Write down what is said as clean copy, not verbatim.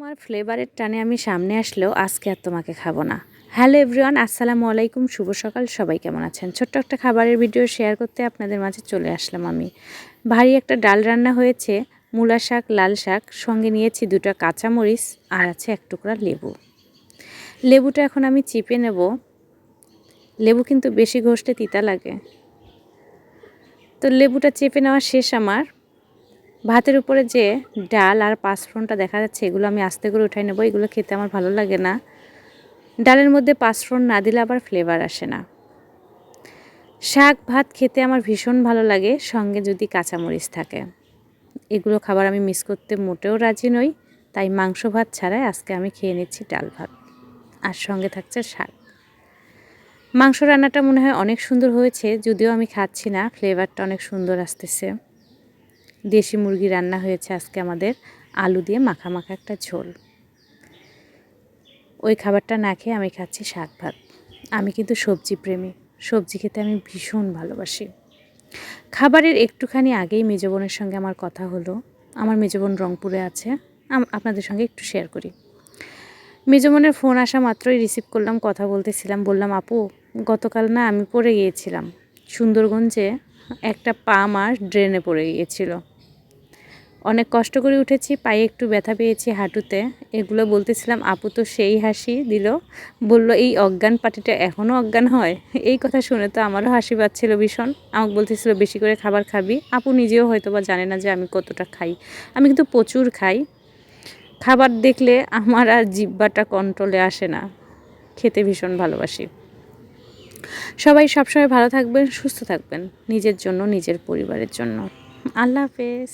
তোমার ফ্লেভারের টানে আমি সামনে আসলেও আজকে আর তোমাকে খাবো না। হ্যালো এভরিওয়ান, আসসালামু আলাইকুম, শুভ সকাল। সবাই কেমন আছেন? ছোট্ট একটা খাবারের ভিডিও শেয়ার করতে আপনাদের মাঝে চলে আসলাম আমি। ভারী একটা ডাল রান্না হয়েছে, মূলা শাক, লাল শাক, সঙ্গে নিয়েছি 2টা কাঁচামরিচ আর আছে 1 টুকরা লেবু। লেবুটা এখন আমি চিপে নেব। লেবু কিন্তু বেশি ঘষলে তিতা লাগে, তো লেবুটা চেপে নেওয়া শেষ আমার। ভাতের উপরে যে ডাল আর পাঁচফোড়নটা দেখা যাচ্ছে, এগুলো আমি আস্তে করে উঠাই নেব। এগুলো খেতে আমার ভালো লাগে না। ডালের মধ্যে পাঁচফোড়ন না দিলে আবার ফ্লেভার আসে না। শাক ভাত খেতে আমার ভীষণ ভালো লাগে, সঙ্গে যদি কাঁচামরিচ থাকে। এগুলো খাবার আমি মিস করতে মোটেও রাজি নই, তাই মাংস ভাত ছাড়াই আজকে আমি খেয়ে নিচ্ছি ডাল ভাত, আর সঙ্গে থাকছে শাক। মাংস রান্নাটা মনে হয় অনেক সুন্দর হয়েছে, যদিও আমি খাচ্ছি না, ফ্লেভারটা অনেক সুন্দর আসতেছে। দেশি মুরগি রান্না হয়েছে আজকে আমাদের, আলু দিয়ে মাখা মাখা একটা ঝোল। ওই খাবারটা না খেয়ে আমি খাচ্ছি শাক ভাত। আমি কিন্তু সবজি প্রেমী, সবজি খেতে আমি ভীষণ ভালোবাসি। খাবারের একটুখানি আগেই মেজ বোনের সঙ্গে আমার কথা হলো। আমার মেজ বোন রংপুরে আছে, আপনাদের সঙ্গে একটু শেয়ার করি। মেজ বোনের ফোন আসা মাত্রই রিসিভ করলাম, কথা বলতেছিলাম। বললাম, আপু গতকাল না আমি পড়ে গিয়েছিলাম সুন্দরগঞ্জে, একটা পা আমার ড্রেনে পড়ে গিয়েছিল। অনেক কষ্ট করে উঠেছি, পায়ে একটু ব্যথা পেয়েছি হাঁটুতে। এগুলো বলতেছিলাম, আপু তো সেই হাসি দিল, বলল এই অজ্ঞান পাটিটা এখনও অজ্ঞান হয়। এই কথা শুনে তো আমারও হাসি পাচ্ছিল ভীষণ। আমাকে বলতেছিল বেশি করে খাবার খাবি। আপু নিজেও হয়তো বা জানে না যে আমি কতটা খাই। আমি কিন্তু প্রচুর খাই। খাবার দেখলে আমার আর জিহ্বাটা কন্ট্রোলে আসে না, খেতে ভীষণ ভালোবাসি। সবাই সবসময় ভালো থাকবেন, সুস্থ থাকবেন, নিজের জন্য, নিজের পরিবারের জন্য। আল্লাহ হাফেজ।